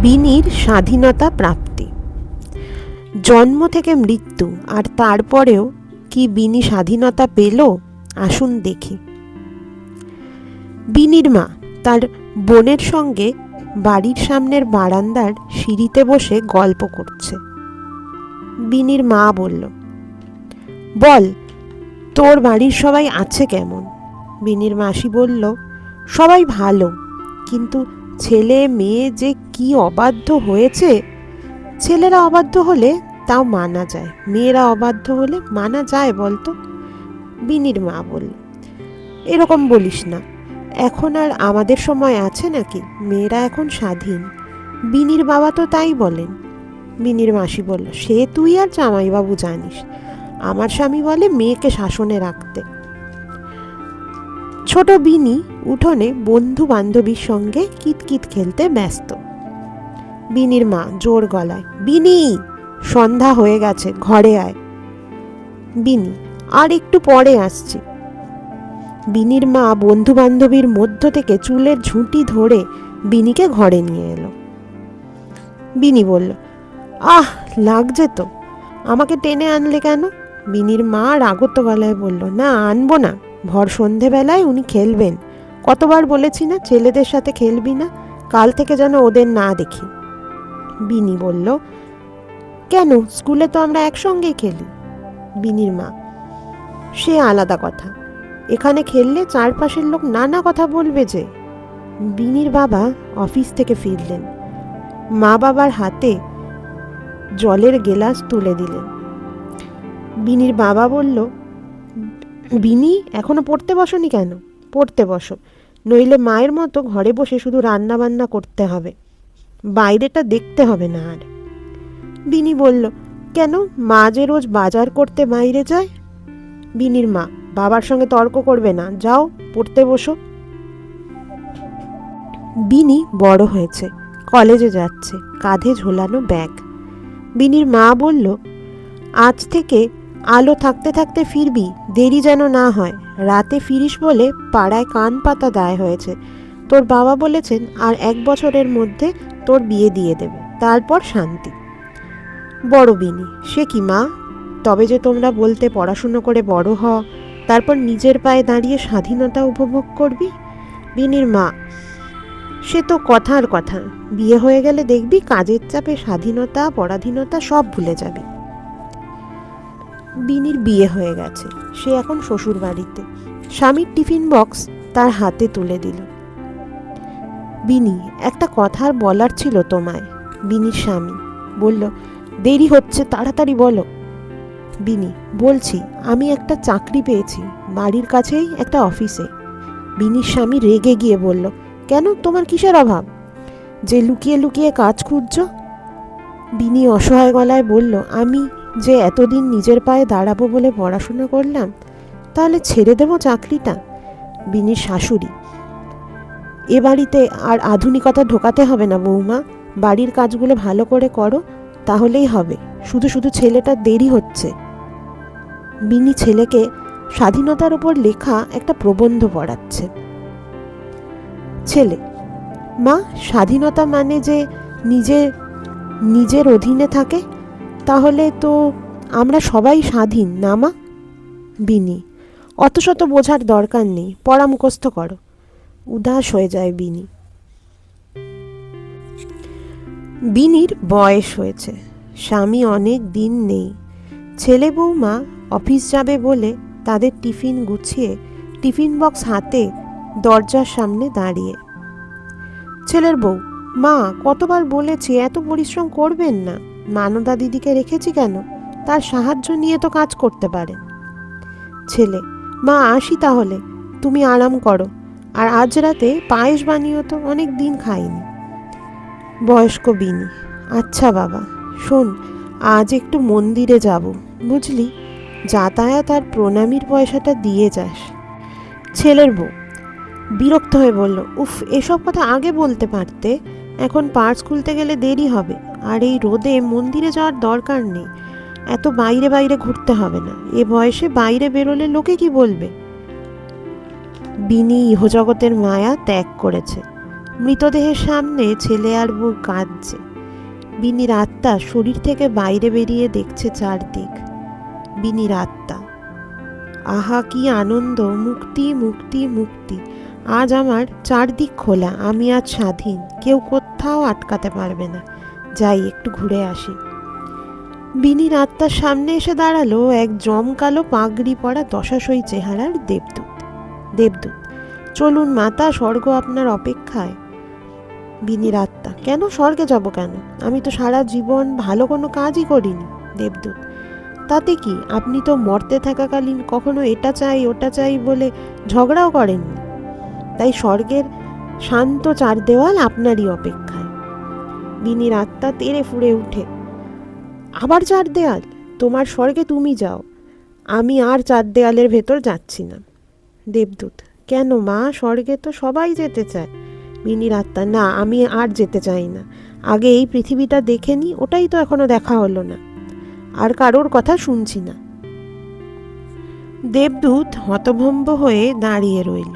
বিনির স্বাধীনতা প্রাপ্তি। জন্ম থেকে মৃত্যু, আর তারপরেও কি বিনি স্বাধীনতা পেল? আসুন দেখি। বিনির মা তার বোনের সঙ্গে বাড়ির সামনের বারান্দার সিঁড়িতে বসে গল্প করছে। বিনির মা বলল, বল, তোর বাড়ির সবাই আছে কেমন? বিনির মাসি বলল, সবাই ভালো, কিন্তু ছেলে মেয়ে যে কি অবাধ্য হয়েছে। ছেলেরা অবাধ্য হলে তাও মানা যায়, মেয়েরা অবাধ্য হলে মানা যায় বলতো? বিনির মা বলল, এরকম বলিস না, এখন আর আমাদের সময় আছে নাকি? মেয়েরা এখন স্বাধীন। বিনির বাবা তো তাই বলেন। বিনির মাসি বলল, সে তুই আর জামাইবাবু জানিস, আমার স্বামী বলে মেয়েকে শাসনে রাখতে। ছোট বিনি উঠোনে বন্ধু বান্ধবীর সঙ্গে কিতকিত খেলতে ব্যস্ত। বিনির মা জোর গলায়, বিনি, সন্ধ্যা হয়ে গেছে, ঘরে আয়। বিনি, আর একটু পরে আসছি। বিনির মা বন্ধু বান্ধবীর মধ্য থেকে চুলের ঝুঁটি ধরে বিনিকে ঘরে নিয়ে এলো। বিনি বলল, আহ, লাগছে তো, আমাকে টেনে আনলে কেন? বিনির মা রাগত গলায় বলল, না, আনবো না, ভর সন্ধেবেলায় উনি খেলবেন। কতবার বলেছি না ছেলেদের সাথে খেলবি না, কাল থেকে যেন ওদের না দেখি। বিনি বলল, কেন, স্কুলে তো আমরা একসঙ্গেই খেলি। বিনির মা, সে আলাদা কথা, এখানে খেললে চারপাশের লোক নানা কথা বলবে যে। বিনির বাবা অফিস থেকে ফিরলেন, মা বাবার হাতে জলের গেলাস তুলে দিলেন। বিনির বাবা বলল, বিনি, এখনো পড়তে বসনি কেন? পড়তে বসো, নইলে মায়ের মতো ঘরে বসে শুধু রান্না বান্না করতে হবে, বাইরেটা দেখতে হবে না আর। বিনি বলল, কেন, মা যে রোজ বাজার করতে বাইরে যায়। বিনির মা, বাবার সঙ্গে তর্ক করবে না, যাও পড়তে বসো। বিনি বড় হয়েছে, কলেজে যাচ্ছে, কাঁধে ঝোলানো ব্যাগ। বিনির মা বলল, আজ থেকে আলো থাকতে থাকতে ফিরবি, দেরি যেন না হয়। রাতে ফিরিস বলে পাড়ায় কান পাতা দায় হয়েছে। তোর বাবা বলেছেন আর 1 বছরের মধ্যে তোর বিয়ে দিয়ে দেবে, তারপর শান্তি। বড় বিনি, সে কি মা, তবে যে তোমরা বলতে পড়াশুনো করে বড় হ, তারপর নিজের পায়ে দাঁড়িয়ে স্বাধীনতা উপভোগ করবি। বিনির মা, সে তো কথার কথা, বিয়ে হয়ে গেলে দেখবি কাজের চাপে স্বাধীনতা পরাধীনতা সব ভুলে যাবি। বিনির বিয়ে হয়ে গেছে, সে এখন শ্বশুর বাড়িতে। স্বামীর টিফিন বক্স তার হাতে তুলে দিল। বিনি, একটা কথা বলার ছিল তোমায়। বিনির স্বামী বলল, দেরি হচ্ছে, তাড়াতাড়ি বলো। বিনি, বলছি, আমি একটা চাকরি পেয়েছি, বাড়ির কাছেই একটা অফিসে। বিনির স্বামী রেগে গিয়ে বলল, কেন, তোমার কিসের অভাব যে লুকিয়ে লুকিয়ে কাজ খুঁজছ? বিনি অসহায় গলায় বলল, আমি যে এতদিন নিজের পায়ে দাঁড়াবো বলে পড়াশোনা করলাম, তাহলে ছেড়ে দেবো চাকরিটা? বিনির শাশুড়ি, এ বাড়িতে আর আধুনিকতা ঢোকাতে হবে না বৌমা, বাড়ির কাজগুলো ভালো করে করো, তাহলেই হবে, শুধু শুধু ছেলেটার দেরি হচ্ছে। বিনি ছেলেকে স্বাধীনতার উপর লেখা একটা প্রবন্ধ পড়াচ্ছে। ছেলে, মা, স্বাধীনতা মানে যে নিজের অধীনে থাকে, তাহলে তো আমরা সবাই স্বাধীন না মা? বিনি, অত শত বোঝার দরকার নেই, পড়া মুখস্থ করো। উদাস হয়ে যায় বিনি। বিনির বয়স হয়েছে, স্বামী অনেক দিন নেই। ছেলে বৌমা অফিস যাবে বলে তাদের টিফিন গুছিয়ে টিফিন বক্স হাতে দরজার সামনে দাঁড়িয়ে। ছেলের বউ, মা, কতবার বলেছি এত পরিশ্রম করবেন না, মানদা দিদিকে রেখেছি কেন, তার সাহায্য নিয়ে তো কাজ করতে পারেন। ছেলে, মা, আসি তাহলে, তুমি আরাম করো, আর আজ রাতে পায়েস বানিও তো, অনেক দিন খাইনি। বয়স্ক বিনি, আচ্ছা বাবা, শোন, আজ একটু মন্দিরে যাব, বুঝলি, যাতায়াত আর প্রণামীর পয়সাটা দিয়ে যাস। ছেলের বউ বিরক্ত হয়ে বলল, উফ, এসব কথা আগে বলতে পারতে, এখন পার্স খুলতে গেলে দেরি হবে, আর এই রোদে মন্দিরে যাওয়ার দরকার নেই, এত বাইরে বাইরে ঘুরতে হবে না, এ বয়সে বাইরে বেরোলে লোকে কি বলবে। বিনি ইহজগতের মায়া ত্যাগ করেছে, মৃতদেহের সামনে ছেলে আর বউ কাঁদছে। বিনির আত্মা শরীর থেকে বাইরে বেরিয়ে দেখছে চারদিক। বিনির আত্মা, আহা কি আনন্দ! মুক্তি মুক্তি মুক্তি! আজ আমার চারদিক খোলা, আমি আজ স্বাধীন, কেউ কোথাও আটকাতে পারবে না। যাই একটু ঘুরে আসি। বিনির আত্মার সামনে এসে দাঁড়ালো এক জমকালো পাগড়ি পরা দশাশই চেহারার দেবদূত। দেবদূত, চলুন মাতা, স্বর্গ আপনার অপেক্ষায়। বিনির আত্মা, কেন স্বর্গে যাব কেন? আমি তো সারা জীবন ভালো কোনো কাজই করিনি। দেবদূত, তাতে কি, আপনি তো মর্তে থাকাকালীন কখনো এটা চাই ওটা চাই বলে ঝগড়াও করেননি। তাই স্বর্গের শান্ত চার দেওয়াল আপনারই অপেক্ষায়। বিনির আত্মা তেড়ে ফুঁড়ে উঠে, আবার চার দেয়াল? তোমার স্বর্গে তুমি যাও, আমি আর চার দেয়ালের ভেতর যাচ্ছি না। দেবদূত, কেন মা, স্বর্গে তো সবাই যেতে চায়। বিনির আত্মা, না, আমি আর যেতে চাই না। আগে এই পৃথিবীটা দেখে নি, ওটাই তো এখনো দেখা হলো না। আর কারোর কথা শুনছি না। দেবদূত হতভম্ব হয়ে দাঁড়িয়ে রইল।